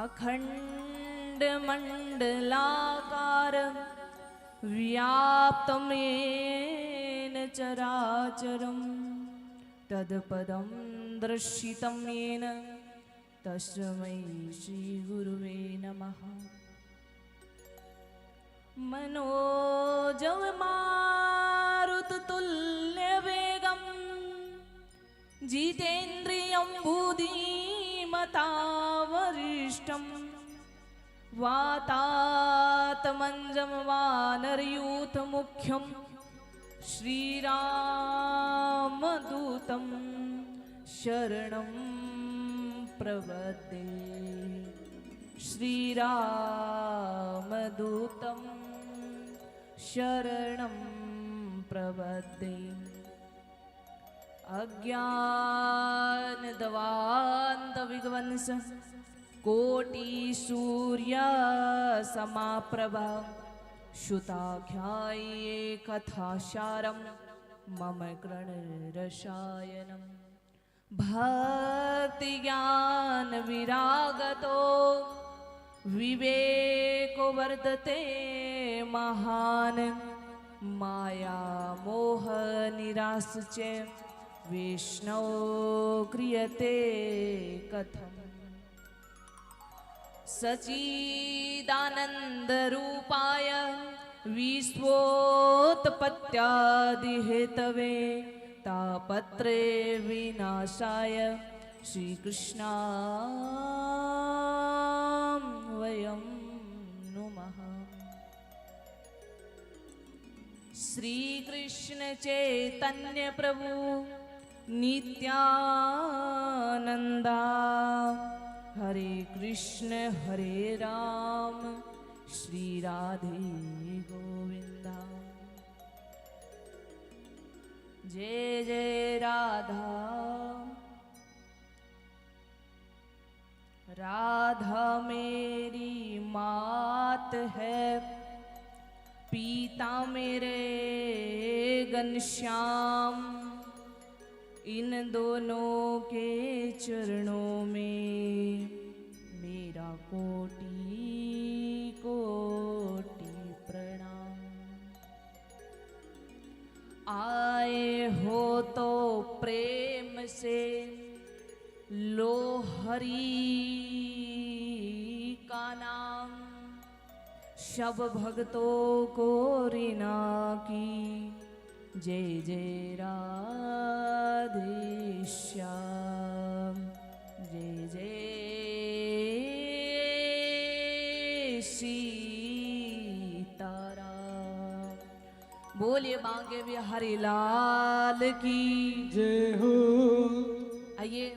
अखण्डमण्डलाकारं व्याप्तं येन चराचरं तत्पदं दर्शितं येन तस्मै श्रीगुरुवे नमः। मनोजवमारुततुल्यवेगं जितेन्द्रियं बुद्धिमतावरिष्ठं वातात्मञ्जं वानरयूथमुख्यं श्रीरामदूतं शरणं प्रपद्ये। श्रीरामदूतं शरणं प्रपद्ये। अज्ञानध्वान्तविध्वंस कोटिसूर्यसमाप्रभा श्रुताख्याये कथासारं मम कृणरसायनं भक्तिज्ञानविरागतो विवेको वर्धते महान् मायामोहनिराश्च वैष्णव क्रियते कथम्। सच्चिदानन्दरूपाय विश्वोत्पत्त्यादिहेतवे तापत्रे विनाशाय श्रीकृष्णाय वयं नुमः। श्रीकृष्ण चैतन्य प्रभु नित्यानंदा हरे कृष्ण हरे राम श्री राधे गोविंदा। जय जय राधा राधा मेरी मात है, पिता मेरे घनश्याम, इन दोनों के चरणों में मेरा कोटि कोटि प्रणाम। आए हो तो प्रेम से लो हरि का नाम, सब भक्तों को रीना की जय जय राधे श्याम जय जय सीताराम। बोलिए बांके बिहारी लाल की जय हो। आइए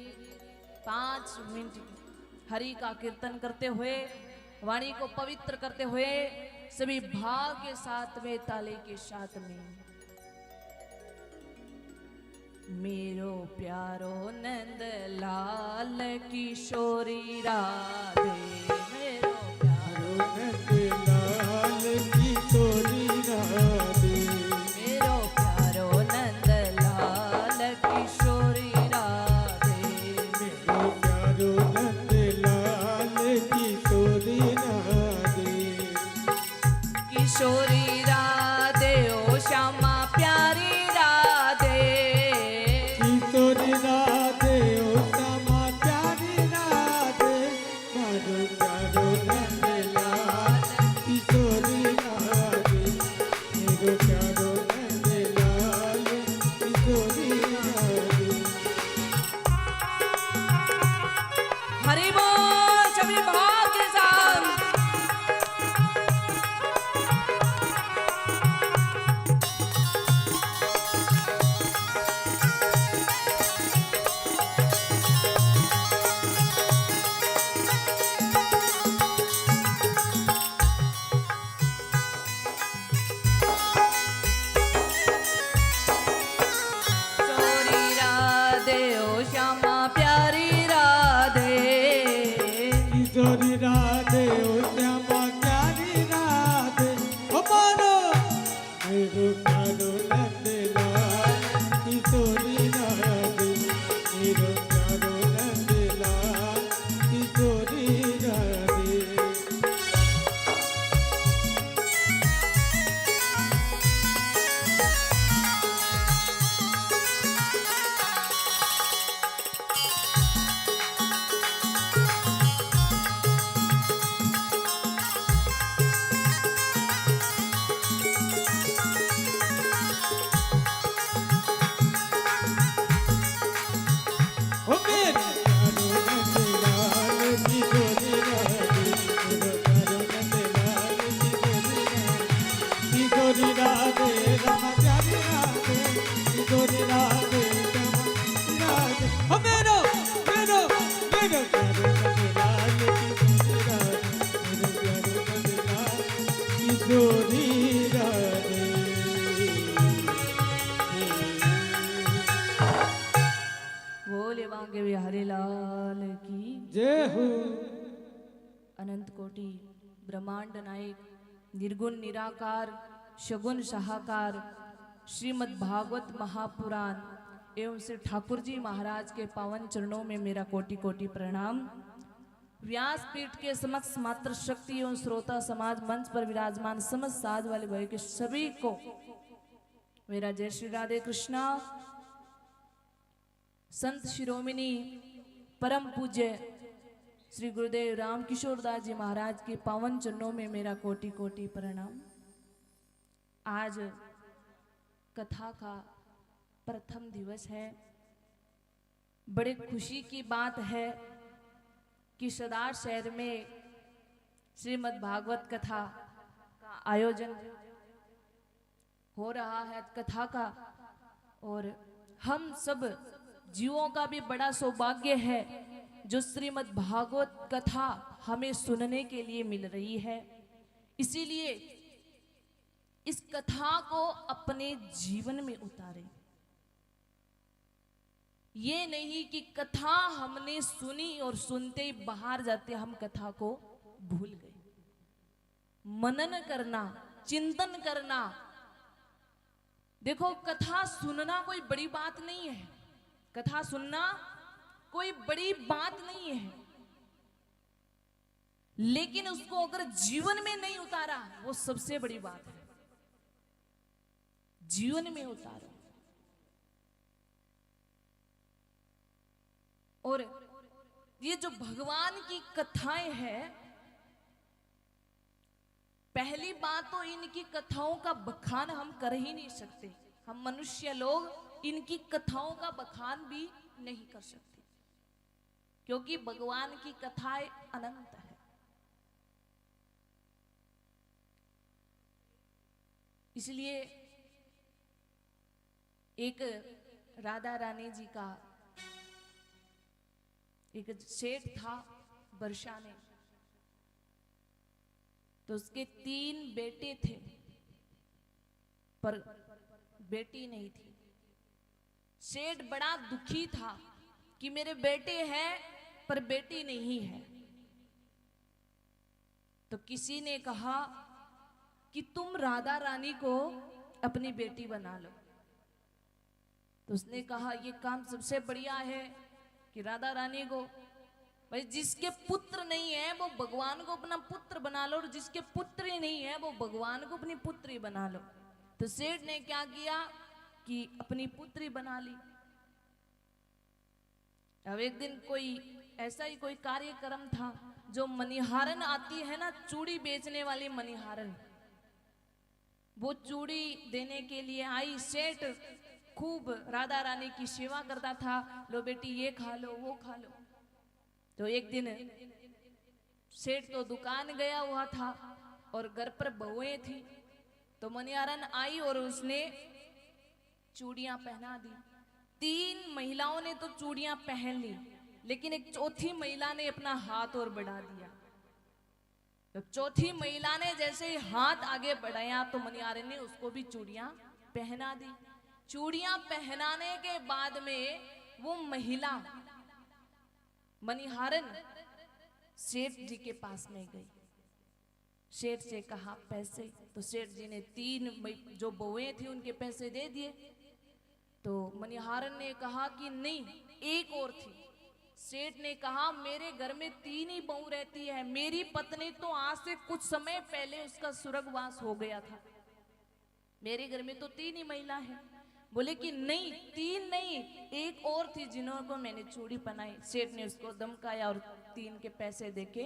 5 मिनट हरि का कीर्तन करते हुए, वाणी को पवित्र करते हुए सभी भाव के साथ में, ताले के साथ में। मेरो प्यारो नंद लाल किशोरी राधे, मेरो प्यारो नंद लाल किशोरी राधे, मेरो प्यारो नंद लाल किशोरी राधे, मेरो प्यारो नंद लाल किशोरी राधे। किशोरी राधे ओ श्यामा प्यारी राधे, किशोरी राधे ओ श्यामा प्यारी राधे, मारो प्यारो नंद लाल किशोरी राधे, मेरो प्यारो नंद लाल किशोरी राधे। हरि बोल सभी भाव के साथ। किशोरी राधे ओ श्यामा प्यारी राधे, जय हो। अनंत कोटि ब्रह्मांड नायक निर्गुण निराकार सगुण सहाकार श्रीमद् भागवत महापुराण एवं श्री ठाकुर जी महाराज के पावन चरणों में मेरा कोटि कोटि प्रणाम। व्यासपीठ के समक्ष मात्र शक्ति एवं श्रोता समाज मंच पर विराजमान समस्त साध वाले भाई के सभी को मेरा जय श्री राधे कृष्णा। संत शिरोमणि परम पूज्य श्री गुरुदेव राम किशोर दास जी महाराज के पावन चरणों में मेरा कोटि कोटि प्रणाम। आज कथा का प्रथम दिवस है। बड़े खुशी की बात है कि सदार शहर में श्रीमद् भागवत कथा का आयोजन हो रहा है कथा का, और हम सब जीवों का भी बड़ा सौभाग्य है जो श्रीमद् भागवत कथा हमें सुनने के लिए मिल रही है। इसीलिए इस कथा को अपने जीवन में उतारें। ये नहीं कि कथा हमने सुनी और सुनते ही बाहर जाते हम कथा को भूल गए। मनन करना, चिंतन करना। देखो, कथा सुनना कोई बड़ी बात नहीं है, कथा सुनना कोई बड़ी बात नहीं है, लेकिन उसको अगर जीवन में नहीं उतारा वो सबसे बड़ी बात है। जीवन में उतारो। और ये जो भगवान की कथाएं हैं, पहली बात तो इनकी कथाओं का बखान हम कर ही नहीं सकते। हम मनुष्य लोग इनकी कथाओं का बखान भी नहीं कर सकते, क्योंकि भगवान की कथाएं अनंत है। इसलिए एक राधा रानी जी का एक सेठ था वर्षा ने, तो उसके 3 बेटे थे पर बेटी नहीं थी। सेठ बड़ा दुखी था कि मेरे बेटे हैं पर बेटी नहीं है। तो किसी ने कहा कि तुम राधा रानी को अपनी बेटी बना लो। तो उसने कहा ये काम सबसे बढ़िया है कि राधा रानी को, भाई जिसके पुत्र नहीं है वो भगवान को अपना पुत्र बना लो, और जिसके पुत्र ही नहीं है वो भगवान को अपनी पुत्री बना लो। तो सेठ ने क्या किया कि अपनी पुत्री बना ली। अब एक दिन कोई ऐसा ही कोई कार्यक्रम था, जो मनिहारन आती है ना, चूड़ी बेचने वाली मनिहारन, वो चूड़ी देने के लिए आई। सेठ खूब राधा रानी की सेवा करता था, लो बेटी ये खा लो वो खा लो। तो एक दिन सेठ तो दुकान गया हुआ था और घर पर बहुएं थी, तो मनिहारन आई और उसने चूड़ियां पहना दी। 3 महिलाओं ने तो चूड़ियां पहन ली, लेकिन एक चौथी महिला ने अपना हाथ और बढ़ा दिया। तो चौथी महिला ने जैसे ही हाथ आगे बढ़ाया तो मनिहारन ने उसको भी चूड़ियां पहना दी। चूड़ियां पहनाने के बाद में वो महिला मनिहारन सेठ जी के पास में गई। सेठ से कहा पैसे, तो सेठ जी ने 3 जो बहुएं थी उनके पैसे दे दिए। तो मनिहारन ने कहा कि नहीं, एक और थी। सेठ ने कहा मेरे घर में 3 ही बहू रहती है, मेरी पत्नी तो आज से कुछ समय पहले उसका स्वर्गवास हो गया था, मेरे घर में तो 3 ही महिला है। बोले कि नहीं, 3 नहीं, एक और थी जिन्होंने मैंने चूड़ी पहनाई। सेठ ने उसको धमकाया और 3 के पैसे देके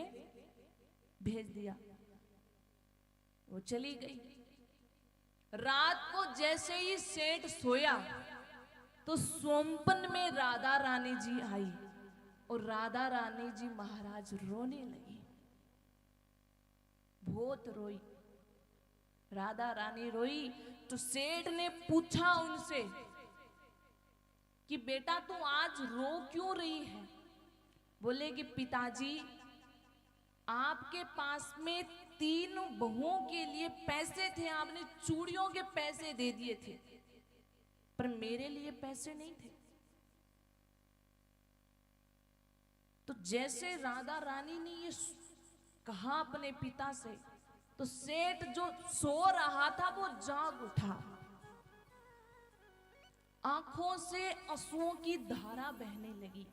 भेज दिया। वो चली गई। रात को जैसे ही सेठ सोया तो स्वप्न में राधा रानी जी आई और राधा रानी जी महाराज रोने लगी, बहुत रोई। राधा रानी रोई तो सेठ ने पूछा उनसे कि बेटा तू आज रो क्यों रही है? बोले कि पिताजी आपके पास में 3 बहुओं के लिए पैसे थे, आपने चूड़ियों के पैसे दे दिए थे, पर मेरे लिए पैसे नहीं थे। तो जैसे राधा रानी ने ये कहा अपने पिता से, तो सेठ जो सो रहा था वो जाग उठा। आंखों से आंसुओं की धारा बहने लगी।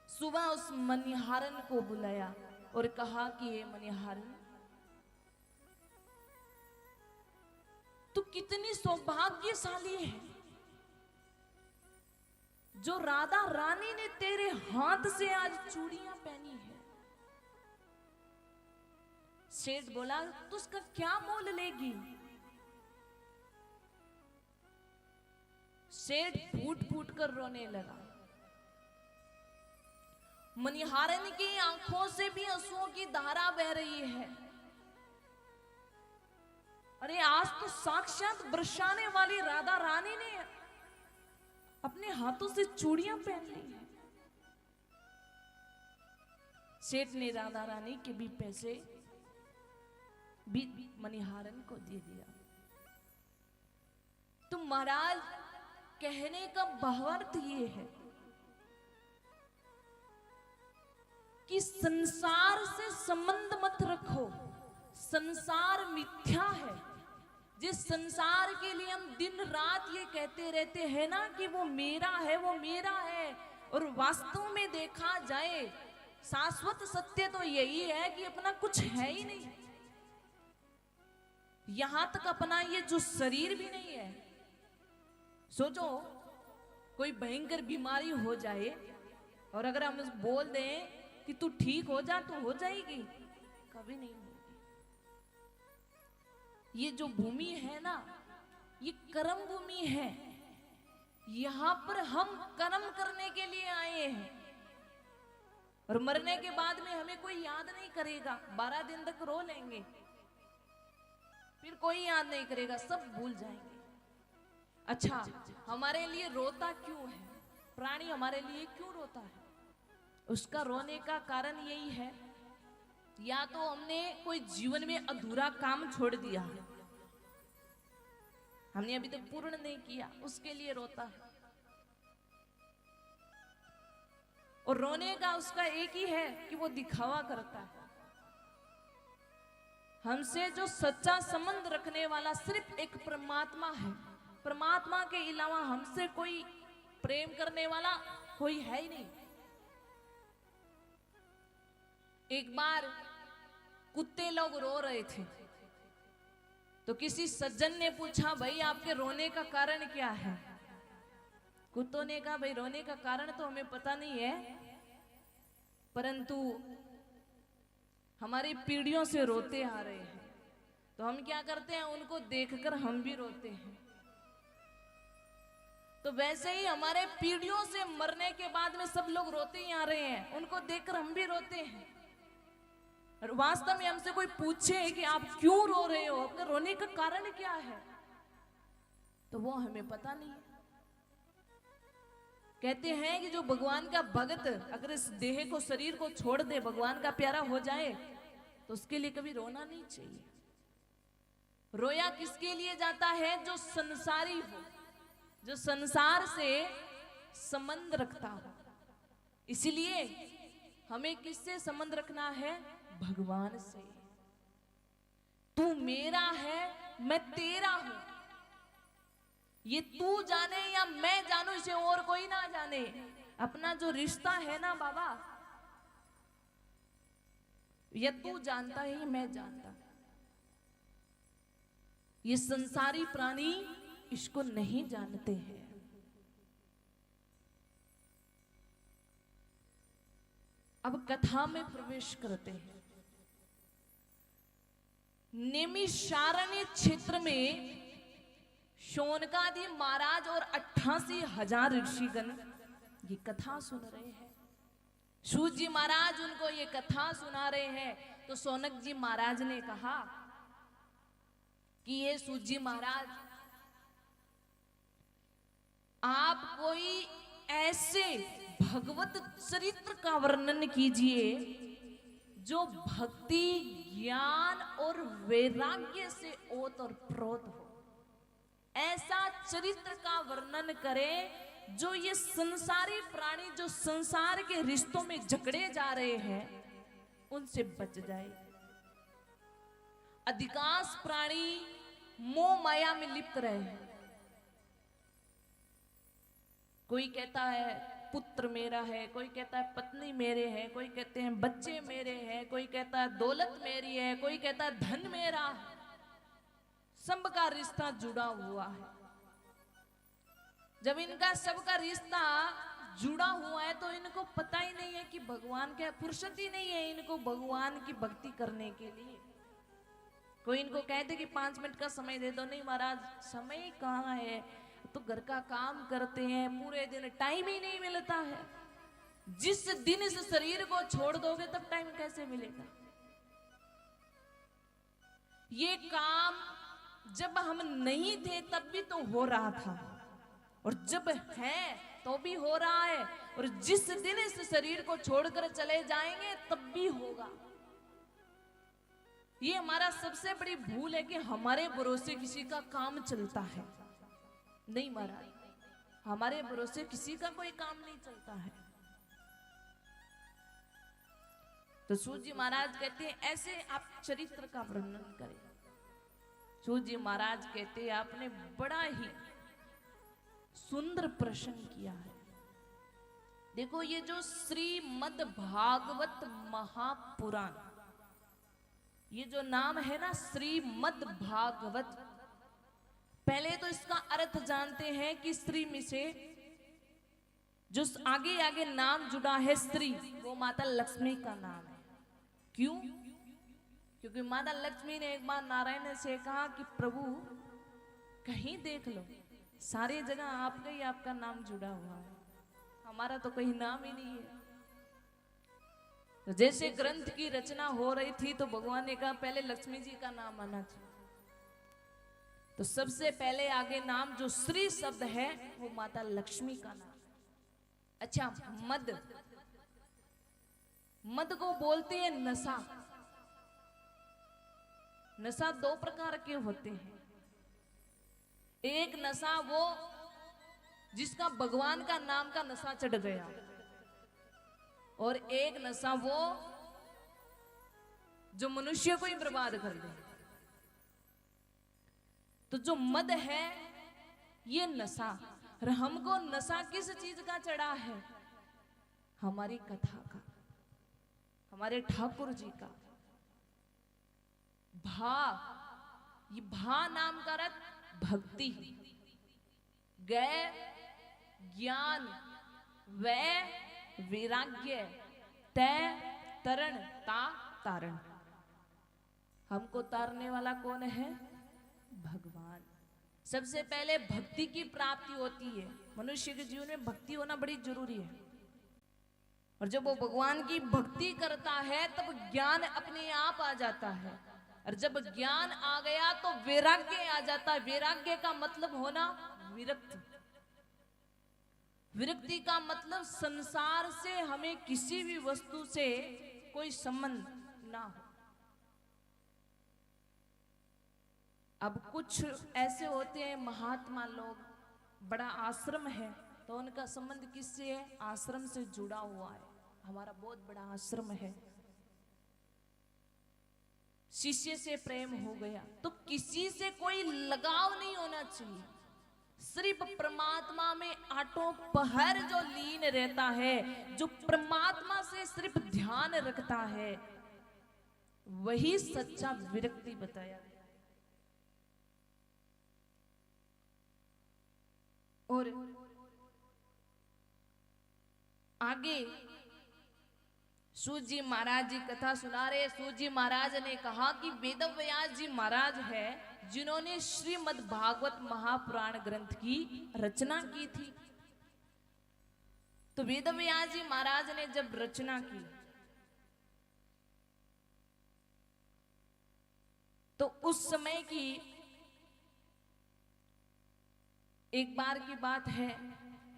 सुबह उस मनिहारन को बुलाया और कहा कि ये मनिहारन, तू कितनी सौभाग्यशाली है जो राधा रानी ने तेरे हाथ से आज चूड़ियां पहनी है। सेठ बोला, तू उसका क्या मोल लेगी? सेठ फूट फूट कर रोने लगा। मनिहारन की आंखों से भी आंसुओं की धारा बह रही है। अरे आज तो साक्षात बरसाने वाली राधा रानी ने अपने हाथों से चूड़ियां पहन ली है। सेठ ने राधा रानी के भी पैसे भी मनिहारन को दे दिया। तो महाराज, कहने का भावार्थ ये है कि संसार से संबंध मत रखो। संसार मिथ्या है। जिस संसार के लिए हम दिन रात ये कहते रहते हैं ना कि वो मेरा है, वो मेरा है, और वास्तव में देखा जाए शाश्वत सत्य तो यही है कि अपना कुछ है ही नहीं। यहां तक अपना ये जो शरीर भी नहीं है। सोचो, कोई भयंकर बीमारी हो जाए और अगर हम बोल दें कि तू ठीक हो जा, तो हो जाएगी? कभी नहीं होगी। ये जो भूमि है ना, ये कर्म भूमि है। यहां पर हम कर्म करने के लिए आए हैं, और मरने के बाद में हमें कोई याद नहीं करेगा। 12 दिन तक रो लेंगे, फिर कोई याद नहीं करेगा, सब भूल जाएंगे। अच्छा, हमारे लिए रोता क्यों है? प्राणी हमारे लिए क्यों रोता है? उसका रोने का कारण यही है, या तो हमने कोई जीवन में अधूरा काम छोड़ दिया, हमने अभी तक पूर्ण नहीं किया, उसके लिए रोता है। और रोने का उसका एक ही है कि वो दिखावा करता है। हमसे जो सच्चा संबंध रखने वाला सिर्फ एक परमात्मा है। परमात्मा के अलावा हमसे कोई प्रेम करने वाला कोई है ही नहीं। एक बार कुत्ते लोग रो रहे थे, तो किसी सज्जन ने पूछा, भाई आपके रोने का कारण क्या है? कुत्तों ने कहा, भाई रोने का कारण तो हमें पता नहीं है, परंतु हमारी पीढ़ियों से रोते आ रहे हैं, तो हम क्या करते हैं, उनको देखकर हम भी रोते हैं। तो वैसे ही हमारे पीढ़ियों से मरने के बाद में सब लोग रोते ही आ रहे हैं, उनको देखकर हम भी रोते हैं। और वास्तव में हमसे कोई पूछे कि आप क्यों रो रहे हो, आपका रोने का कारण क्या है, तो वो हमें पता नहीं है। कहते हैं कि जो भगवान का भक्त अगर इस देह को, शरीर को छोड़ दे, भगवान का प्यारा हो जाए, तो उसके लिए कभी रोना नहीं चाहिए। रोया किसके लिए जाता है? जो संसारी हो, जो संसार से संबंध रखता हो। इसलिए हमें किससे संबंध रखना है? भगवान से। तू मेरा है, मैं तेरा हूं। ये तू जाने या मैं जानू, इसे और कोई ना जाने। अपना जो रिश्ता है ना बाबा, ये तू जानता है, मैं जानता। ये संसारी प्राणी इसको नहीं जानते हैं। अब कथा में प्रवेश करते हैं। नैमिषारण्य क्षेत्र में शौनकादि महाराज और 88,000 ऋषिगण ये कथा सुन रहे हैं। सूत जी महाराज उनको ये कथा सुना रहे हैं। तो शौनक जी महाराज ने कहा कि ये सूत जी महाराज, आप कोई ऐसे भगवत चरित्र का वर्णन कीजिए जो भक्ति, ज्ञान और वैराग्य से ओत और प्रोत हो। ऐसा चरित्र का वर्णन करें जो ये संसारी प्राणी जो संसार के रिश्तों में जकड़े जा रहे हैं उनसे बच जाए। अधिकांश प्राणी मोह माया में लिप्त रहे हैं। कोई कहता है पुत्र मेरा है, कोई कहता है पत्नी मेरे है, कोई कहते हैं बच्चे मेरे हैं, कोई कहता है दौलत मेरी है, कोई कहता है धन मेरा है। सबका रिश्ता जुड़ा हुआ है। जब इनका सबका रिश्ता जुड़ा हुआ है तो इनको पता ही नहीं है कि भगवान क्या, फुर्सत ही नहीं है इनको भगवान की भक्ति करने के लिए। कोई इनको कहते कि 5 मिनट का समय दे दो, नहीं महाराज समय कहाँ है, तो घर का काम करते हैं पूरे दिन, टाइम ही नहीं मिलता है। जिस दिन इस शरीर को छोड़ दोगे तब टाइम कैसे मिलेगा। ये काम जब हम नहीं थे तब भी तो हो रहा था, और जब है तो भी हो रहा है, और जिस दिन इस शरीर को छोड़कर चले जाएंगे तब भी होगा। ये हमारा सबसे बड़ी भूल है कि हमारे भरोसे किसी का काम चलता है। नहीं महाराज, हमारे भरोसे किसी का कोई काम नहीं चलता है। तो सूत जी महाराज कहते हैं ऐसे आप चरित्र का वर्णन करें। सूत जी महाराज कहते हैं आपने बड़ा ही सुंदर प्रश्न किया है। देखो ये जो श्रीमद् भागवत महापुराण, ये जो नाम है ना श्रीमद् भागवत, पहले तो इसका अर्थ जानते हैं कि श्री में से जो आगे आगे नाम जुड़ा है श्री, वो माता लक्ष्मी का नाम है। क्यों? क्योंकि माता लक्ष्मी ने एक बार नारायण से कहा कि प्रभु कहीं देख लो, सारी जगह आपका ही आपका नाम जुड़ा हुआ है, हमारा तो कहीं नाम ही नहीं है। तो जैसे ग्रंथ की रचना हो रही थी तो भगवान ने कहा पहले लक्ष्मी जी का नाम आना चाहिए। तो सबसे पहले आगे नाम जो श्री शब्द है वो माता लक्ष्मी का नाम। अच्छा, मद, मद को बोलते हैं नशा। नशा 2 प्रकार के होते हैं। एक नशा वो जिसका भगवान का नाम का नशा चढ़ गया, और एक नशा वो जो मनुष्य को ही बर्बाद कर दे। तो जो मद है ये नशा, और हमको नशा किस चीज का चढ़ा है? हमारी कथा का, हमारे ठाकुर जी का। भा, ये भा नाम का अर्थ भक्ति, गै ज्ञान, वै वैराग्य, तय तरण, ता तारण। हमको तारने वाला कौन है? भगवान। सबसे पहले भक्ति की प्राप्ति होती है। मनुष्य के जीवन में भक्ति होना बड़ी जरूरी है, और जब वो भगवान की भक्ति करता है तब ज्ञान अपने आप आ जाता है, और जब ज्ञान आ गया तो वैराग्य आ जाता है। वैराग्य का मतलब होना विरक्त। विरक्ति का मतलब संसार से हमें किसी भी वस्तु से कोई संबंध ना हो। अब कुछ ऐसे होते हैं महात्मा लोग, बड़ा आश्रम है तो उनका संबंध किससे है? आश्रम से जुड़ा हुआ है। हमारा बहुत बड़ा आश्रम है, शिष्य से प्रेम हो गया तो किसी से कोई लगाव नहीं होना चाहिए। सिर्फ परमात्मा में आठों पहर जो लीन रहता है, जो परमात्मा से सिर्फ ध्यान रखता है, वही सच्चा विरक्ति बताया गया। और आगे सूत जी महाराज जी कथा सुना रहे। सूत जी महाराज ने कहा कि वेद व्यास जी महाराज है जिन्होंने श्रीमद् भागवत महापुराण ग्रंथ की रचना की थी। तो वेद व्यास जी महाराज ने जब रचना की तो उस समय की एक बार की बात है,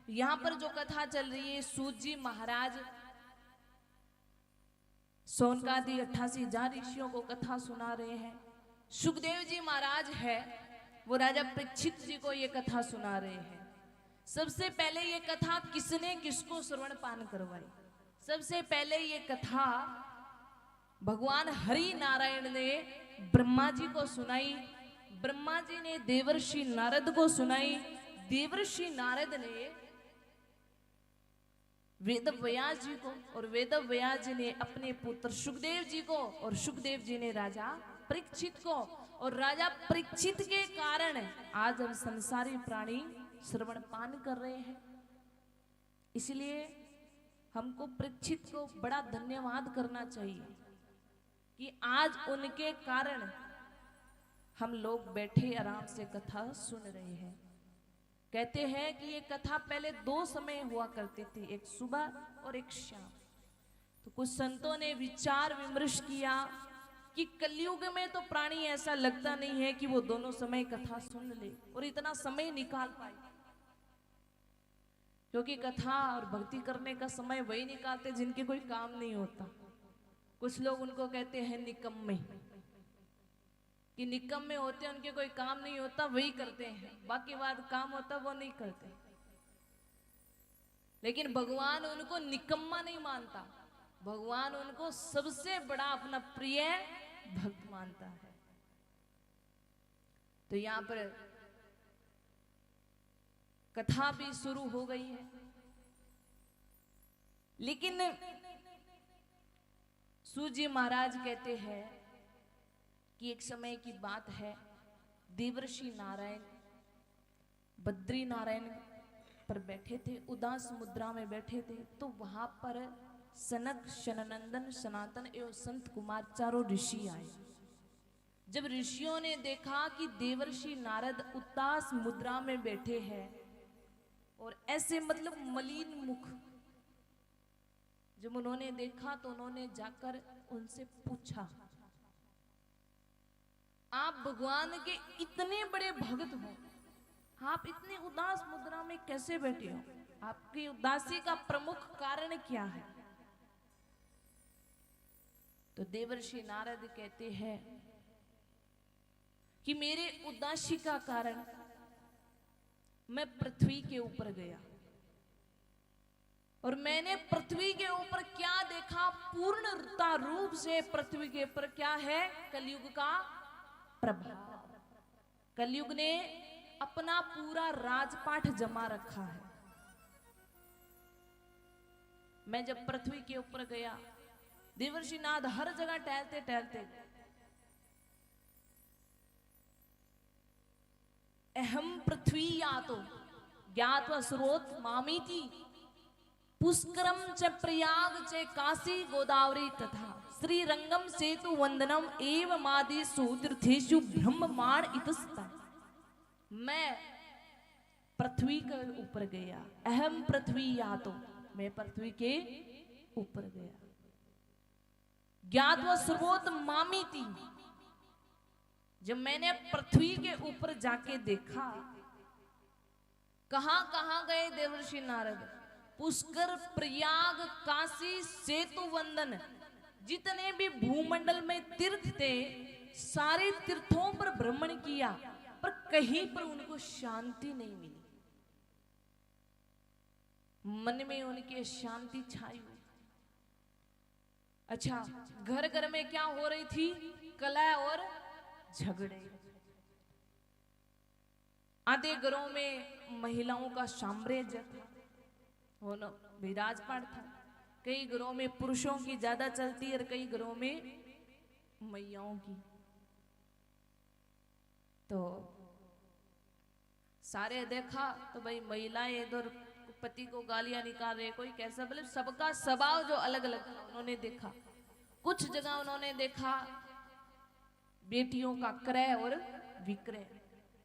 यहां पर जो कथा चल रही है, सूत जी महाराज सोनकादि 88 ऋषियों को कथा सुना रहे हैं। सुखदेव जी महाराज है वो राजा परीक्षित जी को ये कथा सुना रहे हैं। सबसे पहले ये कथा किसने किसको श्रवण पान करवाई? सबसे पहले ये कथा भगवान हरि नारायण ने ब्रह्मा जी को सुनाई। ब्रह्मा जी ने देवर्षि नारद को सुनाई। देवर्षि नारद ने वेद व्यास जी को, और वेद व्यास जी ने अपने पुत्र सुखदेव जी को, और सुखदेव जी ने राजा परीक्षित को, और राजा परीक्षित के कारण आज हम संसारी प्राणी श्रवण पान कर रहे हैं। इसलिए हमको परीक्षित को बड़ा धन्यवाद करना चाहिए कि आज उनके कारण हम लोग बैठे आराम से कथा सुन रहे हैं। कहते हैं कि ये कथा पहले 2 समय हुआ करती थी, एक सुबह और एक शाम। तो कुछ संतों ने विचार विमर्श किया कि कलयुग में तो प्राणी ऐसा लगता नहीं है कि वो दोनों समय कथा सुन ले और इतना समय निकाल पाए, क्योंकि कथा और भक्ति करने का समय वही निकालते जिनके कोई काम नहीं होता। कुछ लोग उनको कहते हैं निकम्मे, कि निकम्मे होते हैं, उनके कोई काम नहीं होता वही करते हैं, बाकी बात काम होता वो नहीं करते। लेकिन भगवान उनको निकम्मा नहीं मानता, भगवान उनको सबसे बड़ा अपना प्रिय भक्त मानता है। तो यहां पर कथा भी शुरू हो गई है। लेकिन सूजी महाराज कहते हैं कि एक समय की बात है, देवर्षि नारायण बद्री नारायण पर बैठे थे, उदास मुद्रा में बैठे थे। तो वहां पर सनक, शननंदन, सनातन एवं संत कुमार चारों ऋषि आए। जब ऋषियों ने देखा कि देवर्षि नारद उदास मुद्रा में बैठे हैं और ऐसे मतलब मलिन मुख, जब उन्होंने देखा तो उन्होंने जाकर उनसे पूछा, आप भगवान के इतने बड़े भक्त हो, आप इतने उदास मुद्रा में कैसे बैठे हो? आपकी उदासी का प्रमुख कारण क्या है? तो देवर्षि नारद कहते हैं कि मेरे उदासी का कारण, मैं पृथ्वी के ऊपर गया और मैंने पृथ्वी के ऊपर क्या देखा? पूर्णता रूप से पृथ्वी के ऊपर क्या है? कलयुग का प्रभाव। कलयुग ने अपना पूरा राजपाट जमा रखा है। मैं जब पृथ्वी के ऊपर गया, देवर्षि नारद हर जगह टहलते टहलते, अहम पृथ्वी यातो ज्ञात्वा स्रोत मामीति पुष्करम च प्रयाग च काशी गोदावरी तथा श्रीरंगम सेतु वंदनम एव मादिषु तीर्थेषु ब्रह्ममाण इतस्ता। मैं पृथ्वी के ऊपर गया, अहम पृथ्वी यातो, मैं पृथ्वी के ऊपर गया, ज्ञात्वा सर्वोत मामीति, जब मैंने पृथ्वी के ऊपर जाके देखा, कहां कहां गए देवर्षि नारद? पुष्कर, प्रयाग, काशी, सेतु वंदन, जितने भी भूमंडल में तीर्थ थे सारे तीर्थों पर भ्रमण किया, पर कहीं पर उनको शांति नहीं मिली। मन में उनके शांति छाई हुई। अच्छा, घर घर में क्या हो रही थी? कलह और झगड़े। आधे घरों में महिलाओं का साम्राज्य था, वो विराजमान था। कई घरों में पुरुषों की ज्यादा चलती और कई घरों में मैयाओं की। तो सारे देखा तो भाई महिलाएं इधर पति को गालियां निकाल रहे, कोई कैसा, मतलब सबका स्वभाव जो अलग अलग था उन्होंने देखा। कुछ जगह उन्होंने देखा बेटियों का क्रय और विक्रय,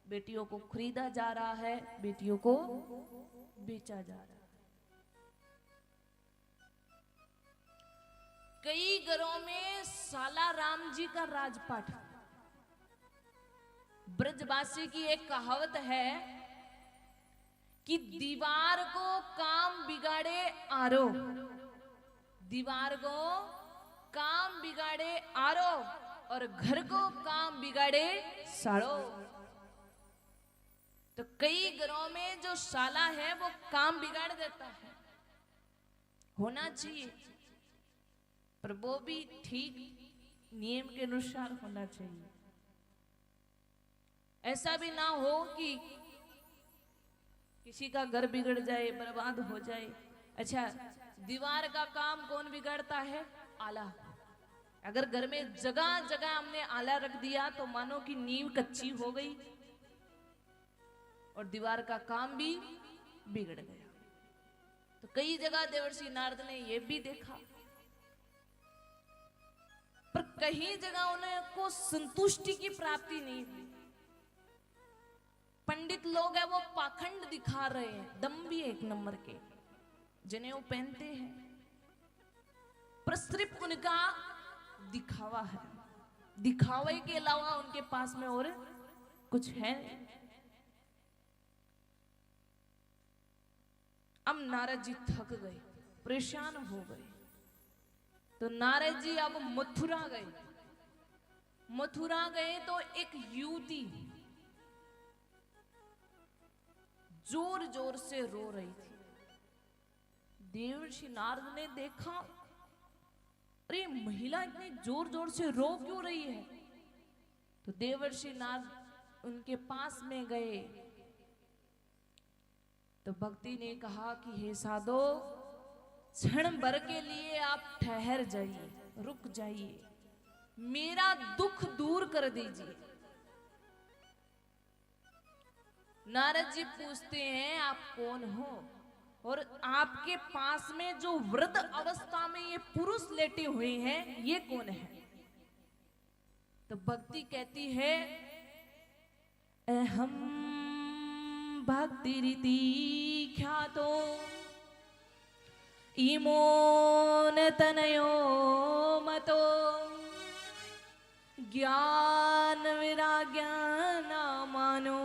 बेटियों को खरीदा जा रहा है, बेटियों को बेचा जा रहा है। कई घरों में साला राम जी का राजपाट। ब्रजवासी की एक कहावत है कि दीवार को काम बिगाड़े आरो, दीवार को काम बिगाड़े आरो और घर को काम बिगाड़े साड़ो। तो कई घरों में जो साला है वो काम बिगाड़ देता है। होना चाहिए, पर वो भी ठीक नियम के अनुसार होना चाहिए। ऐसा भी ना हो कि किसी का घर बिगड़ जाए, बर्बाद हो जाए। अच्छा, दीवार का काम कौन बिगाड़ता है? आला। अगर घर में जगह जगह हमने आला रख दिया तो मानो कि नींव कच्ची हो गई और दीवार का काम भी बिगड़ गया। तो कई जगह देवर्षि नारद ने यह भी देखा, पर कहीं जगह उनको संतुष्टि की प्राप्ति नहीं हुई। पंडित लोग हैं वो पाखंड दिखा रहे हैं, दम भी एक नंबर के जिन्हें वो पहनते हैं, पर सिर्फ उनका दिखावा है। दिखावे के अलावा उनके पास में और कुछ है नहीं। अब नारद जी थक गए, परेशान हो गए, तो नारद जी अब मथुरा गए। मथुरा गए तो एक युवती जोर जोर से रो रही थी। देवर्षि नारद ने देखा, अरे महिला इतनी जोर जोर से रो क्यों रही है? तो देवर्षि नारद उनके पास में गए तो भक्ति ने कहा कि हे साधो, क्षण भर के लिए आप ठहर जाइए, रुक जाइए, मेरा दुख दूर कर दीजिए। नारद जी पूछते हैं आप कौन हो और आपके पास में जो वृद्ध अवस्था में ये पुरुष लेटे हुए हैं ये कौन है? तो भक्ति कहती है, अहम भक्ति रीति ख्यातो इमोन तनयो मतो ज्ञान विराग्यान मानो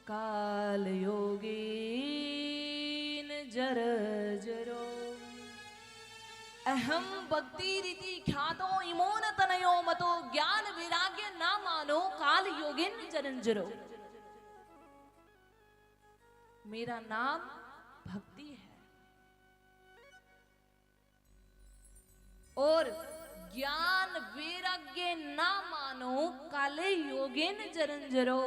काल योगीन जर जरो। अहम भक्ति रीति ख्यातो इमोन तनयो मतो ज्ञान विराग्य ना मानो काल योगिन जरंजरो। मेरा नाम भक्ति है और ज्ञान वैराग्य ना मानो काले योगिन जरंजरो।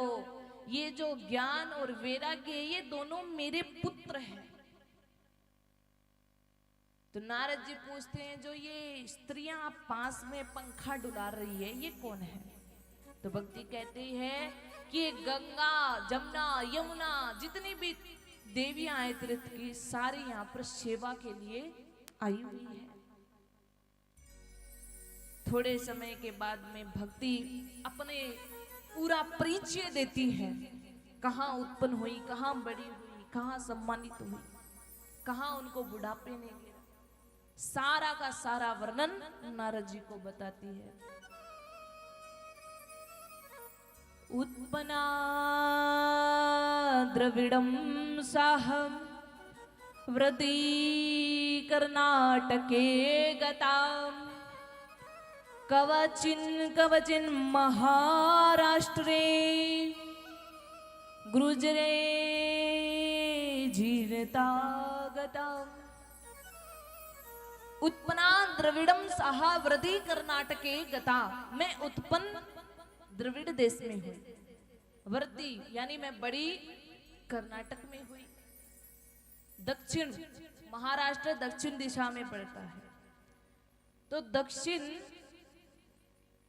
ये जो ज्ञान और वैराग्य ये दोनों मेरे पुत्र हैं। तो नारद जी पूछते हैं, जो ये स्त्रियां पास में पंखा डुला रही है ये कौन है? तो भक्ति कहती है कि गंगा जमुना यमुना जितनी भी देवियां आए तीर्थ की सारी यहाँ पर सेवा के लिए आई हुई है। थोड़े समय के बाद में भक्ति अपने पूरा परिचय देती है, कहाँ उत्पन्न हुई, कहाँ बड़ी हुई, कहाँ सम्मानित हुई, कहाँ उनको बुढ़ापे ने लिया, सारा का सारा वर्णन नारद जी को बताती है। उत्पन्ना द्रविड़म साहम वृद्धि कर्नाटके गताम कवचिन महाराष्ट्रे गुर्जरे जीर्णता गताम। उत्पन्ना द्रविड़म साहा वृद्धि कर्नाटके गता। मैं उत्पन्न द्रविड़ देश में हुई, वृद्धि यानी मैं बड़ी कर्नाटक में हुई। दक्षिण महाराष्ट्र दक्षिण दिशा में पड़ता है, तो दक्षिण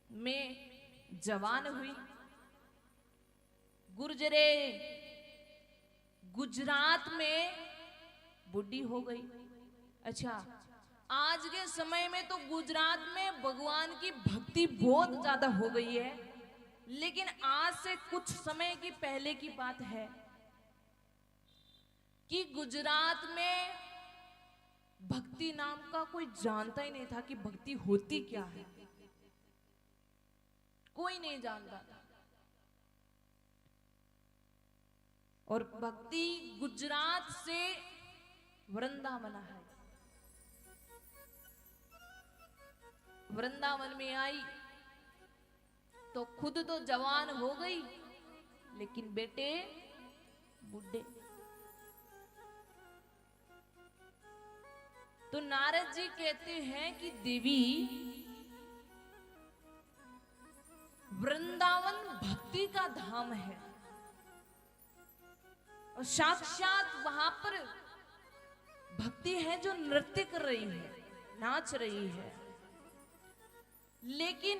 में जवान हुई। गुर्जरे गुजरात में बुढ़ी हो गई। अच्छा, आज के समय में तो गुजरात में भगवान की भक्ति बहुत ज्यादा हो गई है, लेकिन आज से कुछ समय की पहले की बात है कि गुजरात में भक्ति नाम का कोई जानता ही नहीं था कि भक्ति होती क्या है, कोई नहीं जानता था। और भक्ति गुजरात से वृंदावन है। वृंदावन में आई तो खुद तो जवान हो गई, लेकिन बेटे बूढ़े। तो नारद जी कहते हैं कि देवी, वृंदावन भक्ति का धाम है और साक्षात वहां पर भक्ति है जो नृत्य कर रही है, नाच रही है। लेकिन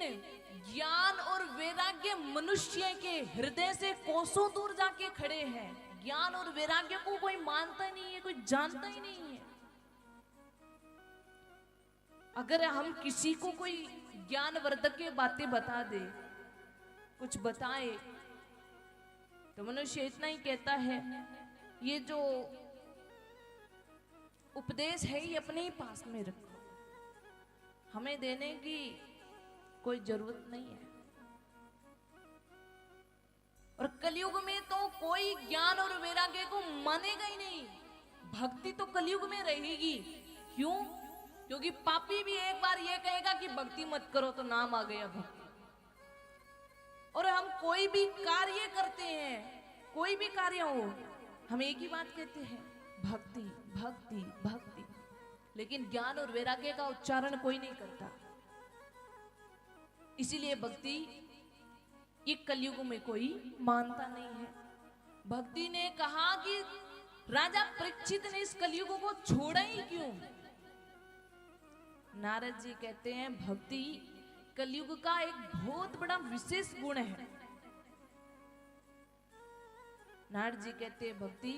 ज्ञान और वैराग्य मनुष्य के हृदय से कोसों दूर जाके खड़े हैं। ज्ञान और वैराग्य को कोई मानता ही नहीं है, कोई जानता ही नहीं है। अगर हम किसी को कोई ज्ञानवर्धक की बातें बता दे, कुछ बताए, तो मनुष्य इतना ही कहता है, ये जो उपदेश है ये अपने ही पास में रखो, हमें देने की कोई जरूरत नहीं है। और कलयुग में तो कोई ज्ञान और वैराग्य को मानेगा ही नहीं। भक्ति तो कलयुग में रहेगी। क्यों? क्योंकि पापी भी एक बार ये कहेगा कि भक्ति मत करो तो नाम आ गया भक्ति। और हम कोई भी कार्य करते हैं, कोई भी कार्य हो, हम एक ही बात कहते हैं, भक्ति भक्ति भक्ति। लेकिन ज्ञान और वैराग्य का उच्चारण कोई नहीं करता। इसीलिए भक्ति ये कलयुग में कोई मानता नहीं है। भक्ति ने कहा कि राजा परीक्षित ने इस कलयुग को छोड़ा ही क्यों? नारद जी कहते हैं भक्ति कलयुग का एक बहुत बड़ा विशेष गुण है। नारद जी कहते हैं भक्ति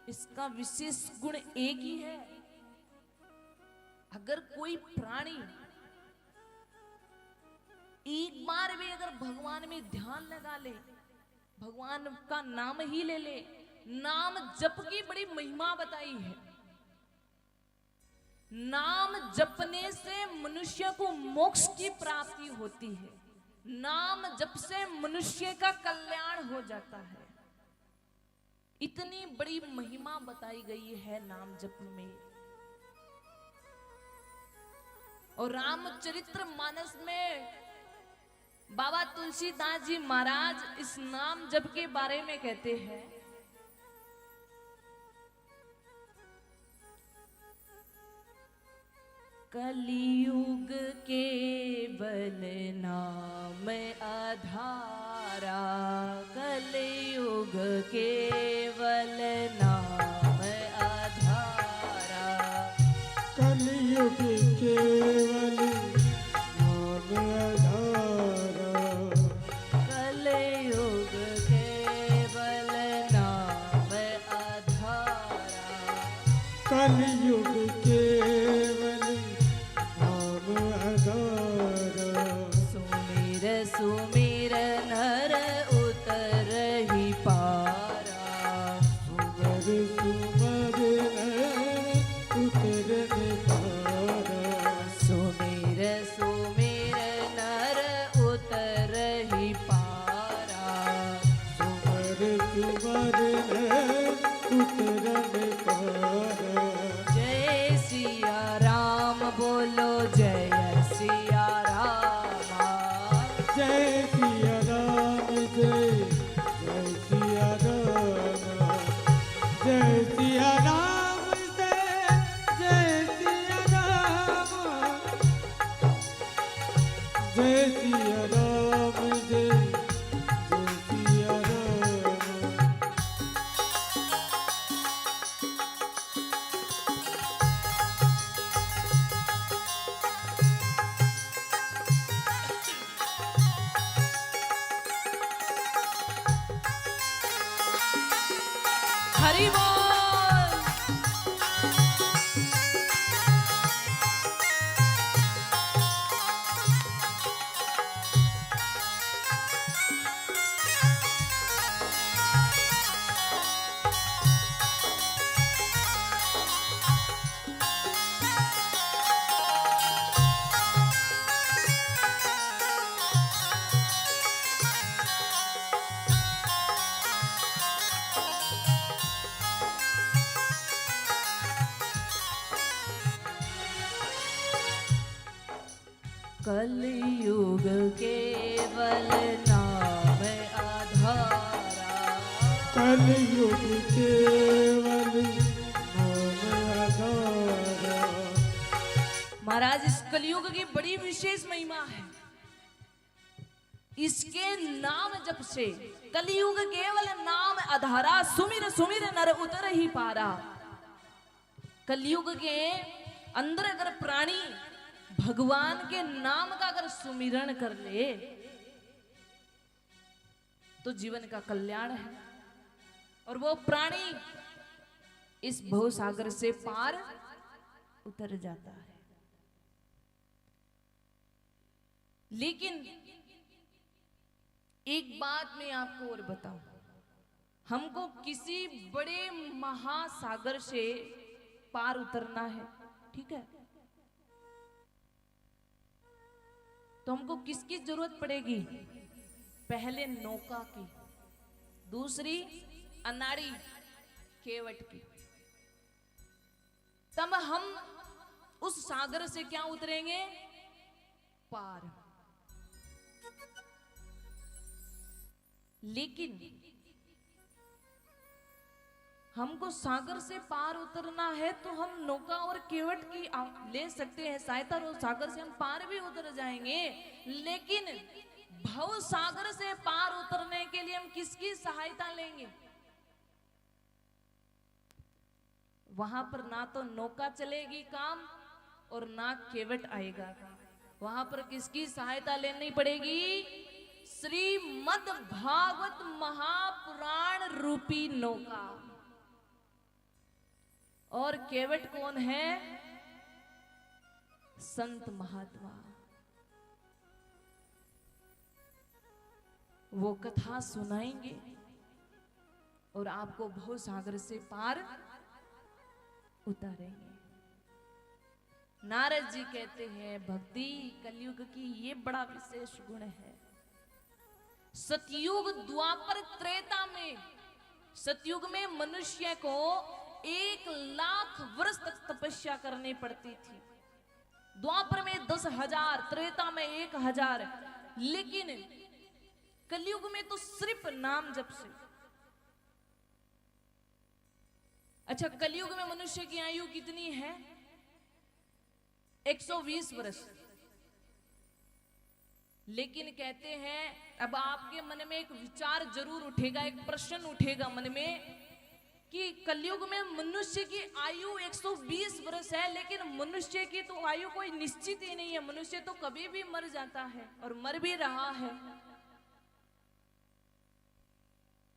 इसका विशेष गुण एक ही है। अगर कोई प्राणी एक बार भी अगर भगवान में ध्यान लगा ले, भगवान का नाम ही ले ले, नाम जप की बड़ी महिमा बताई है। नाम जपने से मनुष्य को मोक्ष की प्राप्ति होती है। नाम जप से मनुष्य का कल्याण हो जाता है। इतनी बड़ी महिमा बताई गई है नाम जप में। और रामचरित्र मानस में बाबा तुलसीदास जी महाराज इस नाम जप के बारे में कहते हैं, कलियुग केवल नाम आधारा, कलियुग केवल नाम आधारा, कलियुग केवल नाम आधारा, कलियुग केवल नाम आधारा, कलियुग केवल नाम आधारा। सुमिर सुमिर नर उतरहि पारा, सुमर सुमर उतरहि पारा, सुमिर सुमिर नर उतरहि पारा, सुमर सुमर उतरहि पारा। जय सिया राम बोलो जय सिया राम, जय सिया राम जय जय सिया राम, जय सिया राम जय जय सिया राम, जय सिया राम जय जय सिया राम। हरि बोल। कलयुग केवल नाम आधारा, कलयुग केवल नाम आधारा। महाराज इस कलयुग की बड़ी विशेष महिमा है। इसके नाम जप से कलयुग केवल नाम आधारा, सुमिर सुमिर नर उतर ही पारा। कलयुग के अंदर अगर प्राणी भगवान के नाम का अगर सुमिरण कर ले तो जीवन का कल्याण है, और वो प्राणी इस भवसागर से पार उतर जाता है। लेकिन एक बात मैं आपको और बताऊं, हमको किसी बड़े महासागर से पार उतरना है, ठीक है, तो हमको किसकी जरूरत पड़ेगी? पहले नौका की, दूसरी अनाड़ी केवट की। तब हम उस सागर से क्या उतरेंगे? पार। लेकिन हमको सागर से पार उतरना है तो हम नौका और केवट की ले सकते हैं सहायता, और सागर से हम पार भी उतर जाएंगे। लेकिन भव सागर से पार उतरने के लिए हम किसकी सहायता लेंगे? वहां पर ना तो नौका चलेगी काम और ना केवट आएगा। वहां पर किसकी सहायता लेनी पड़ेगी? श्रीमद् भागवत महापुराण रूपी नौका। और केवट कौन है? संत महात्मा। वो कथा सुनाएंगे और आपको भवसागर से पार उतारेंगे। नारद जी कहते हैं भक्ति कलयुग की ये बड़ा विशेष गुण है। सतयुग द्वापर त्रेता में, सतयुग में मनुष्य को 1,00,000 वर्ष तक तपस्या करनी पड़ती थी। द्वापर में 10,000, त्रेता में 1,000। लेकिन कलयुग में तो सिर्फ नाम जप से। अच्छा, कलयुग में मनुष्य की आयु कितनी है? 120 वर्ष। लेकिन कहते हैं, अब आपके मन में एक विचार जरूर उठेगा, एक प्रश्न उठेगा मन में कि कलयुग में मनुष्य की आयु 120 वर्ष है, लेकिन मनुष्य की तो आयु कोई निश्चित ही नहीं है। मनुष्य तो कभी भी मर जाता है और मर भी रहा है।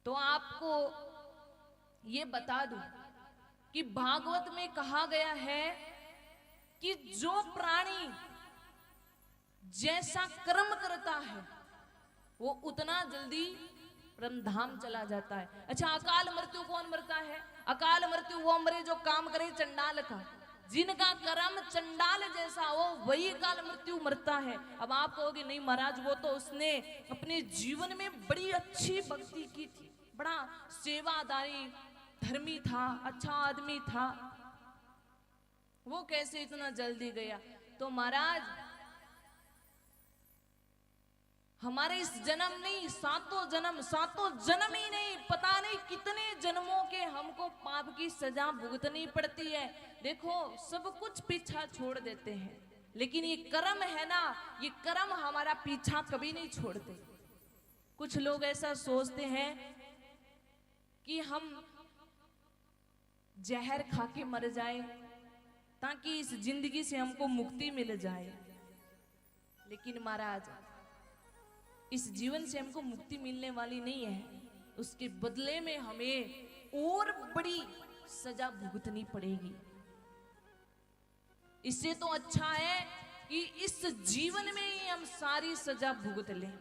तो आपको ये बता दूं कि भागवत में कहा गया है कि जो प्राणी जैसा कर्म करता है वो उतना जल्दी परमधाम चला जाता है। अच्छा, अकाल मृत्यु कौन मरता है? अकाल मृत्यु वो मरे जो काम करे चंडाल का। जिनका कर्म चंडाल जैसा हो वही अकाल मृत्यु मरता है। अब आप कहोगे नहीं महाराज, वो तो उसने अपने जीवन में बड़ी अच्छी भक्ति की थी, बड़ा सेवादारी धर्मी था, अच्छा आदमी था, वो कैसे इतना जल्दी गया? तो महाराज हमारे इस जन्म नहीं, सातों जन्म ही नहीं, पता नहीं कितने जन्मों के हमको पाप की सजा भुगतनी पड़ती है। देखो सब कुछ पीछा छोड़ देते हैं, लेकिन ये कर्म है ना, ये कर्म हमारा पीछा कभी नहीं छोड़ते। कुछ लोग ऐसा सोचते हैं कि हम जहर खा के मर जाए ताकि इस जिंदगी से हमको मुक्ति मिल जाए। लेकिन महाराज इस जीवन से हमको मुक्ति मिलने वाली नहीं है, उसके बदले में हमें और बड़ी सजा भुगतनी पड़ेगी। इससे तो अच्छा है कि इस जीवन में ही हम सारी सजा भुगत लें।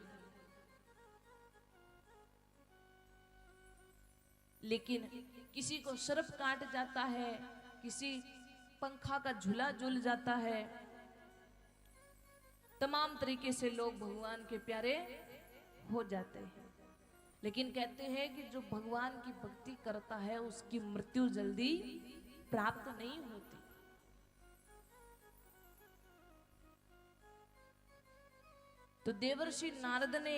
लेकिन किसी को सर्प काट जाता है, किसी पंखा का झूला झूल जाता है, तमाम तरीके से लोग भगवान के प्यारे हो जाते हैं। लेकिन कहते हैं कि जो भगवान की भक्ति करता है उसकी मृत्यु जल्दी प्राप्त नहीं होती। तो देवर्षि नारद ने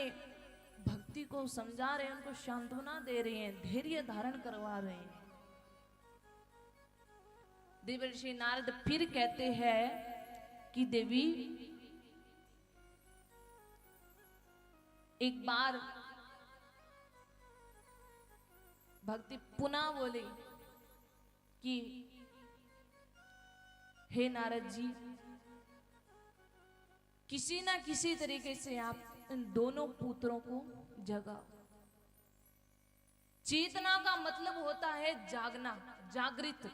भक्ति को समझा रहे हैं, उनको सांत्वना दे रहे हैं, धैर्य धारण करवा रहे हैं। देवर्षि नारद फिर कहते हैं कि देवी, एक बार भक्ति पुनः बोले कि हे नारद जी, किसी ना किसी तरीके से आप इन दोनों पुत्रों को जगाओ। चेतना का मतलब होता है जागना, जागृत।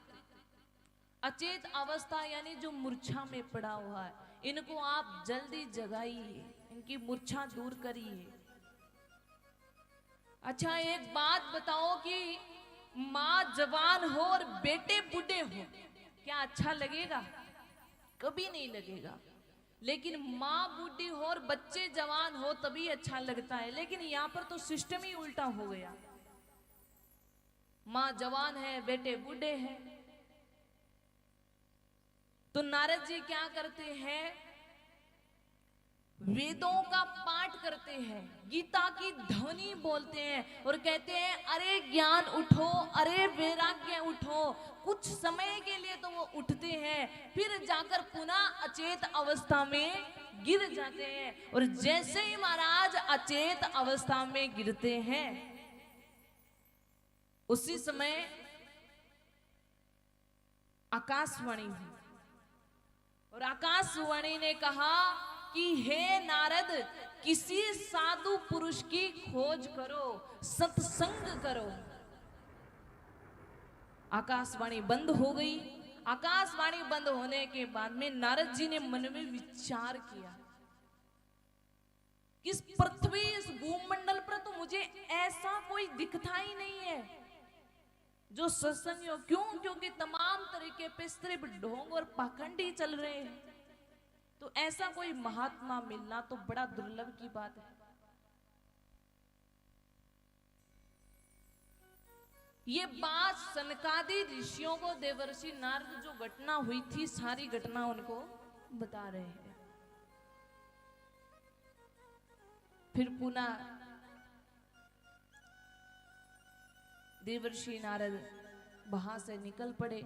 अचेत अवस्था यानी जो मूर्छा में पड़ा हुआ है, इनको आप जल्दी जगाइए, इनकी मूर्छा दूर करिए। अच्छा एक बात बताओ कि माँ जवान हो और बेटे बूढ़े हो, क्या अच्छा लगेगा? कभी नहीं लगेगा। लेकिन माँ बूढ़ी हो और बच्चे जवान हो तभी अच्छा लगता है। लेकिन यहाँ पर तो सिस्टम ही उल्टा हो गया। माँ जवान है, बेटे बूढ़े हैं। तो नारद जी क्या करते हैं? वेदों का पाठ करते हैं, गीता की ध्वनि बोलते हैं और कहते हैं अरे ज्ञान उठो, अरे वैराग्य उठो। कुछ समय के लिए तो वो उठते हैं, फिर जाकर पुनः अचेत अवस्था में गिर जाते हैं। और जैसे ही महाराज अचेत अवस्था में गिरते हैं, उसी समय आकाशवाणी हुई और आकाशवाणी ने कहा कि हे नारद, किसी साधु पुरुष की खोज करो, सत्संग करो। आकाशवाणी बंद हो गई। आकाशवाणी बंद होने के बाद में नारद जी ने मन में विचार किया, इस पृथ्वी, इस भूमंडल पर तो मुझे ऐसा कोई दिखता ही नहीं है जो सत्संग हो। क्यों? क्योंकि तमाम तरीके पे सिर्फ ढोंग और पाखंडी चल रहे हैं। तो ऐसा कोई महात्मा मिलना तो बड़ा दुर्लभ की बात है। ये बात सनकादि ऋषियों को देवर्षि नारद जो घटना हुई थी, सारी घटना उनको बता रहे हैं। फिर पुनः देवर्षि नारद वहां से निकल पड़े।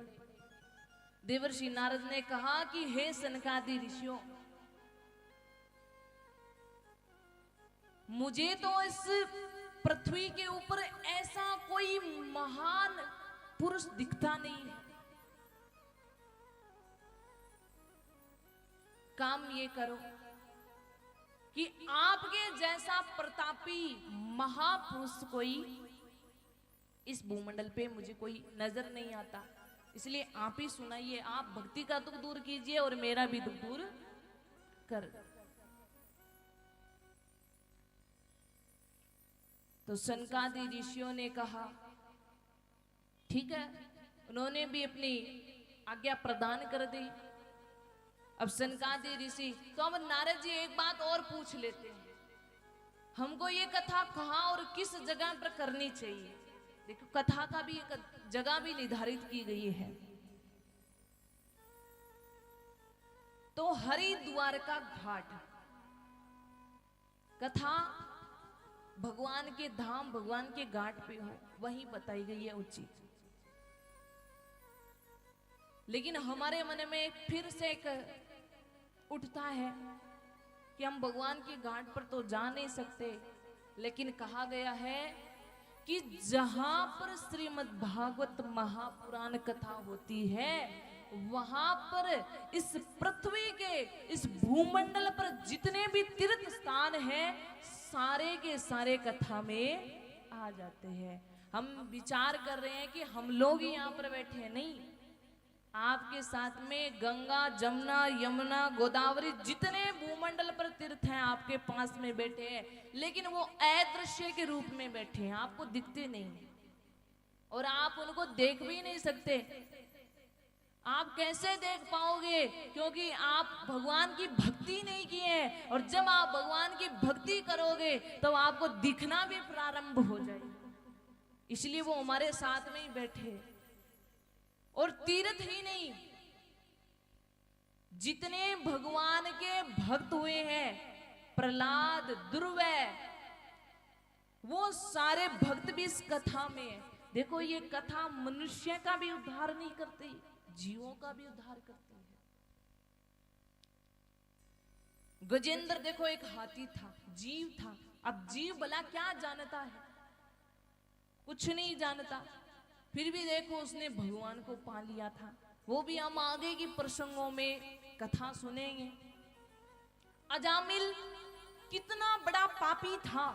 देवर्षि नारद ने कहा कि हे सनकादि ऋषियों, मुझे तो इस पृथ्वी के ऊपर ऐसा कोई महान पुरुष दिखता नहीं है। काम ये करो कि आपके जैसा प्रतापी महापुरुष कोई इस भूमंडल पे मुझे कोई नजर नहीं आता, इसलिए आप ही सुनाइए। आप भक्ति का दुख दूर कीजिए और मेरा भी दुख दूर कर। तो सनकादि ऋषियों ने कहा ठीक है, उन्होंने भी अपनी आज्ञा प्रदान कर दी। अब सनकादि ऋषि, तो अब नारद जी एक बात और पूछ लेते हैं, हमको ये कथा कहाँ और किस जगह पर करनी चाहिए? देखो कथा का भी एक जगह भी निर्धारित की गई है। तो हरिद्वार का घाट, कथा भगवान के धाम, भगवान के घाट पे हो, वहीं बताई गई है उचित। लेकिन हमारे मन में फिर से एक उठता है कि हम भगवान के घाट पर तो जा नहीं सकते, लेकिन कहा गया है कि जहां पर श्रीमद् भागवत महापुराण कथा होती है, वहां पर इस पृथ्वी के, इस भूमंडल पर जितने भी तीर्थ स्थान हैं, सारे के सारे कथा में आ जाते हैं। हम विचार कर रहे हैं कि हम लोग ही यहाँ पर बैठे हैं, नहीं, आपके साथ में गंगा, जमुना, यमुना, गोदावरी, जितने भूमंडल पर तीर्थ हैं आपके पास में बैठे हैं, लेकिन वो अदृश्य के रूप में बैठे हैं, आपको दिखते नहीं और आप उनको देख भी नहीं सकते। आप कैसे देख पाओगे? क्योंकि आप भगवान की भक्ति नहीं की है, और जब आप भगवान की भक्ति करोगे तो आपको दिखना भी प्रारंभ हो जाएगा। इसलिए वो हमारे साथ में ही बैठे। और तीर्थ ही नहीं, जितने भगवान के भक्त हुए हैं, प्रहलाद, ध्रुव, वो सारे भक्त भी इस कथा में है। देखो ये कथा मनुष्य का भी उद्धार नहीं करती, जीवों का भी उद्धार करती है। गजेंद्र देखो एक हाथी था, जीव था। अब जीव भला क्या जानता है, कुछ नहीं जानता, फिर भी देखो उसने भगवान को पा लिया था। वो भी हम आगे की प्रसंगों में कथा सुनेंगे। अजामिल कितना बड़ा पापी था,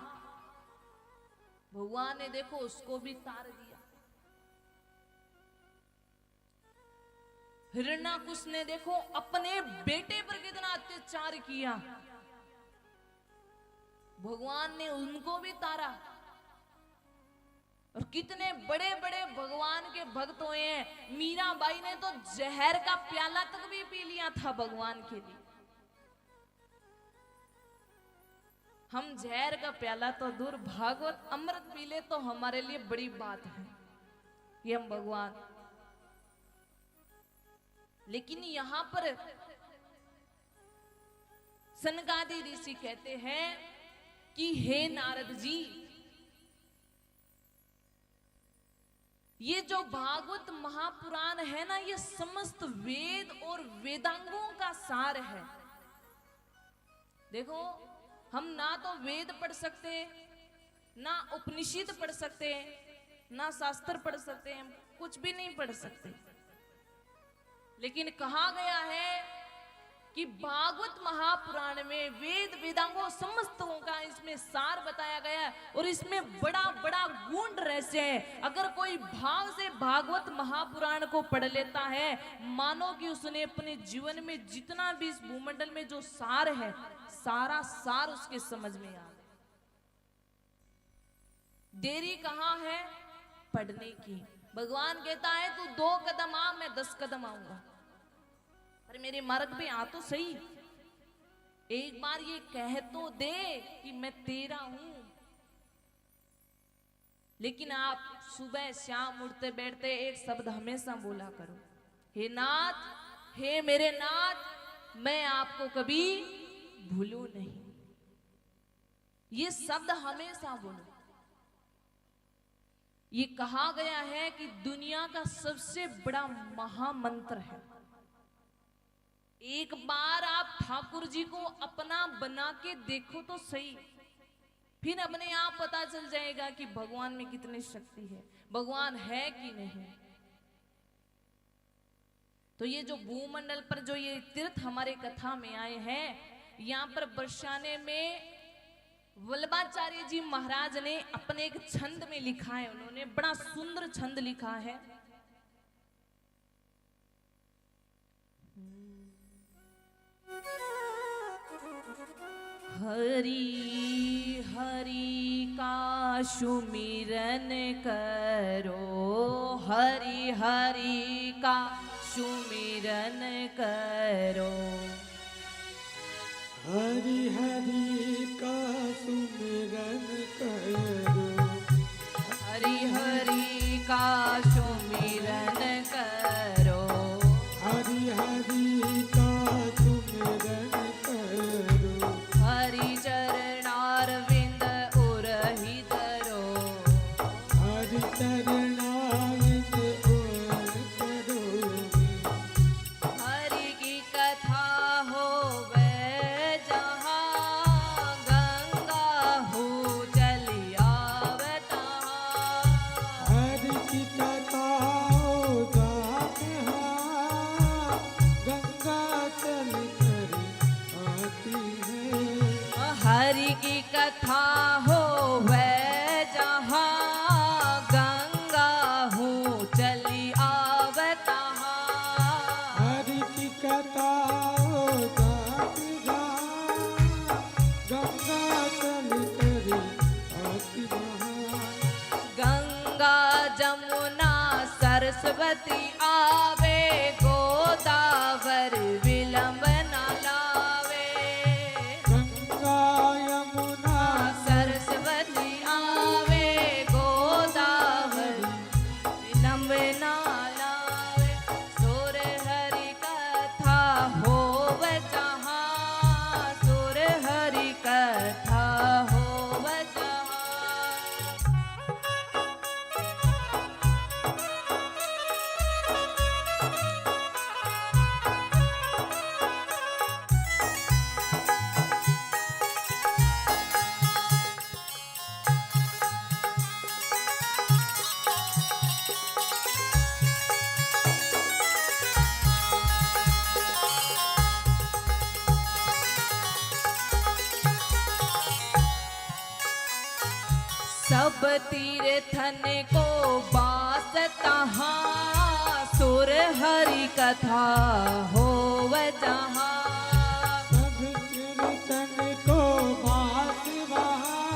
भगवान ने देखो उसको भी तार दिया। हिरण्याकुश ने देखो अपने बेटे पर कितना अत्याचार किया, भगवान ने उनको भी तारा। और कितने बड़े बड़े भगवान के भक्त हुए हैं। मीराबाई ने तो जहर का प्याला तक भी पी लिया था भगवान के लिए। हम जहर का प्याला तो दूर, भागवत अमृत पी ले तो हमारे लिए बड़ी बात है, ये हम भगवान। लेकिन यहां पर सनकादि ऋषि कहते हैं कि हे नारद जी, ये जो भागवत महापुराण है ना, ये समस्त वेद और वेदांगों का सार है। देखो हम ना तो वेद पढ़ सकते, ना उपनिषद पढ़ सकते, ना शास्त्र पढ़ सकते, हम कुछ भी नहीं पढ़ सकते। लेकिन कहा गया है कि भागवत महापुराण में वेद वेदांगों समस्तों का इसमें सार बताया गया है। और इसमें बड़ा बड़ा गूढ़ रहस्य है। अगर कोई भाव से भागवत महापुराण को पढ़ लेता है, मानो कि उसने अपने जीवन में जितना भी इस भूमंडल में जो सार है, सारा सार उसके समझ में आ गया। देरी कहाँ है पढ़ने की। भगवान कहता है तू 2 कदम आ, मैं 10 कदम आऊंगा। अरे मेरे मार्ग पे आ तो सही, एक बार ये कह तो दे कि मैं तेरा हूं। लेकिन आप सुबह शाम उठते बैठते एक शब्द हमेशा बोला करो, हे नाथ, हे मेरे नाथ, मैं आपको कभी भूलू नहीं। ये शब्द हमेशा बोलो। ये कहा गया है कि दुनिया का सबसे बड़ा महामंत्र है। एक बार आप ठाकुर जी को अपना बना के देखो तो सही, फिर अपने आप पता चल जाएगा कि भगवान में कितनी शक्ति है, भगवान है कि नहीं। तो ये जो भूमंडल पर जो ये तीर्थ हमारे कथा में आए हैं, यहाँ पर बरसाने में वल्लभाचार्य जी महाराज ने अपने एक छंद में लिखा है। उन्होंने बड़ा सुंदर छंद लिखा है। हरि हरि का सुमिरन करो, हरि हरि का सुमिरन करो, हरि हरि का सुमिरन करो, हरि हरि का सुमिरन करो, हरि हरि का सुमिरन करो, हरि चरणारविंद उरहि धरो, हरि चरणारविंद उरहि धरो, हरि की कथा होवे जहाँ, गंगा हो चली आवे तहाँ, हरि की कथा हो जात हाँ, गंगा चल कर आती है। हरि की कथा होवे जहाँ, गंगा हो चली आवे तहाँ, हरि की कथा हो जात हाँ, गंगा चल कर आती वहाँ। गंगा जमुना सरस्वती आवे, गोदावरी विलंब न लावे, गंगा यमुना सब तीर्थन को बास तहाँ, सुर हरि कथा होव जहाँ। सब कीर्तन को बास वहाँ,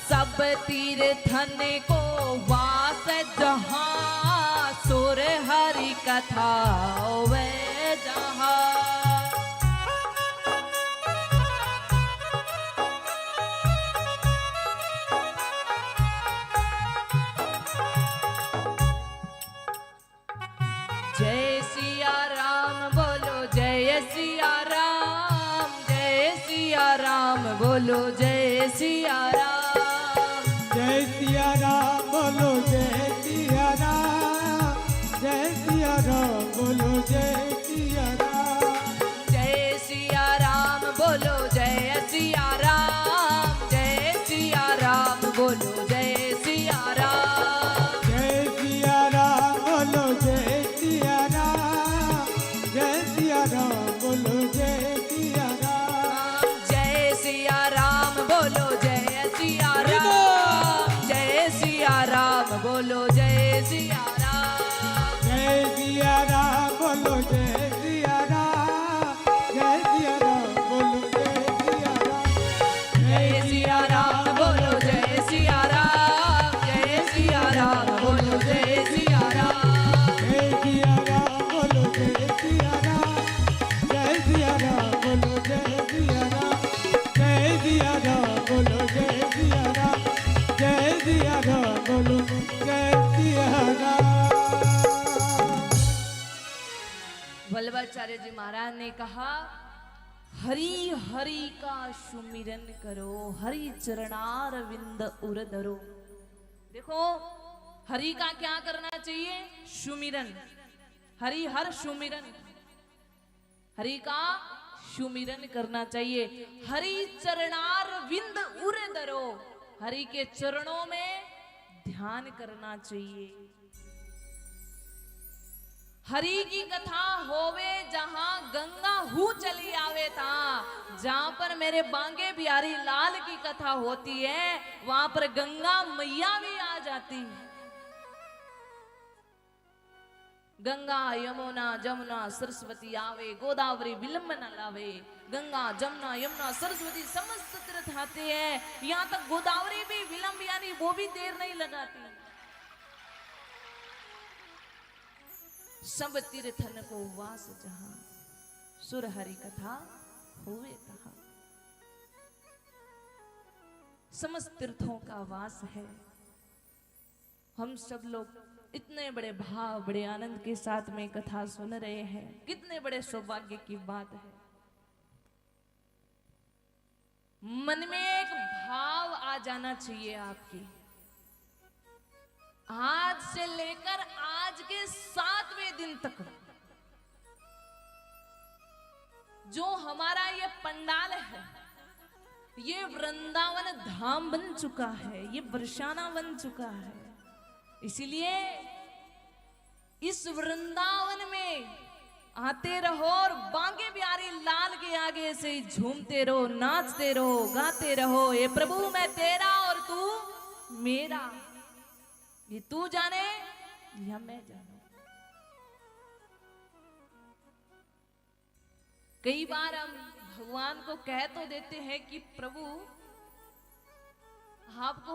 सब तीर्थन को वास जहाँ, सुर हरि कथा होवे जहाँ। जय सिया राम बोलो जय सिया राम, जय सिया राम बोलो जय सिया राम। जय सिया राम बोलो जय सिया राम, जय सिया राम बोलो जय सिया राम। जय सिया राम बोलो जय सिया राम, जय सिया राम बोलो जय सिया राम। जय सिया राम बोलो जय सिया राम, जय सिया राम बोलो जय सिया राम। जय सिया राम बोलो जय सिया राम, जय सिया राम बोलो जय सिया राम। जय सिया राम बोलो जय सिया राम, जय सिया राम बोलो जय सिया राम। जय सिया राम बोलो जय सिया राम, जय सिया राम बोलो जय सिया राम। जय सिया राम बोलो जय सिया राम, जय सिया राम बोलो जय सिया राम। जय सिया राम बोलो जय सिया राम, जय सिया राम बोलो जय सिया राम। वल्लभाचार्य जी महाराज ने कहा, हरि हरि का सुमिरन करो, हरि चरणार विंद उर धरो। देखो हरि का क्या करना चाहिए? सुमिरन। हरि हर सुमिरन, हरि का सुमिरन करना चाहिए। हरि चरणार विंद उर धरो, हरि के चरणों में ध्यान करना चाहिए। हरि की कथा होवे जहां, गंगा हु चली आवे ता। जहां पर मेरे बांगे बिहारी लाल की कथा होती है, वहां पर गंगा मैया भी आ जाती है। गंगा यमुना जमुना सरस्वती आवे, गोदावरी विलंब न लावे। गंगा जमुना यमुना सरस्वती समस्त तीर्थ आते हैं, यहाँ तक गोदावरी भी विलंब यानी वो भी देर नहीं लगाती। सब तीर्थन को वास जहां, सुर हरि कथा हुए तहां। समस्त तीर्थों का वास है। हम सब लोग इतने बड़े भाव बड़े आनंद के साथ में कथा सुन रहे हैं, कितने बड़े सौभाग्य की बात है। मन में एक भाव आ जाना चाहिए आपकी। आज से लेकर आज के 7वें दिन तक जो हमारा ये पंडाल है, ये वृंदावन धाम बन चुका है, ये बरसाना बन चुका है। इसीलिए इस वृंदावन में आते रहो और बांके बिहारी लाल के आगे से ही झूमते रहो, नाचते रहो, गाते रहो। ये प्रभु मैं तेरा और तू मेरा, ये तू जाने या मैं जानू। कई बार हम भगवान को कह तो देते हैं कि प्रभु आपको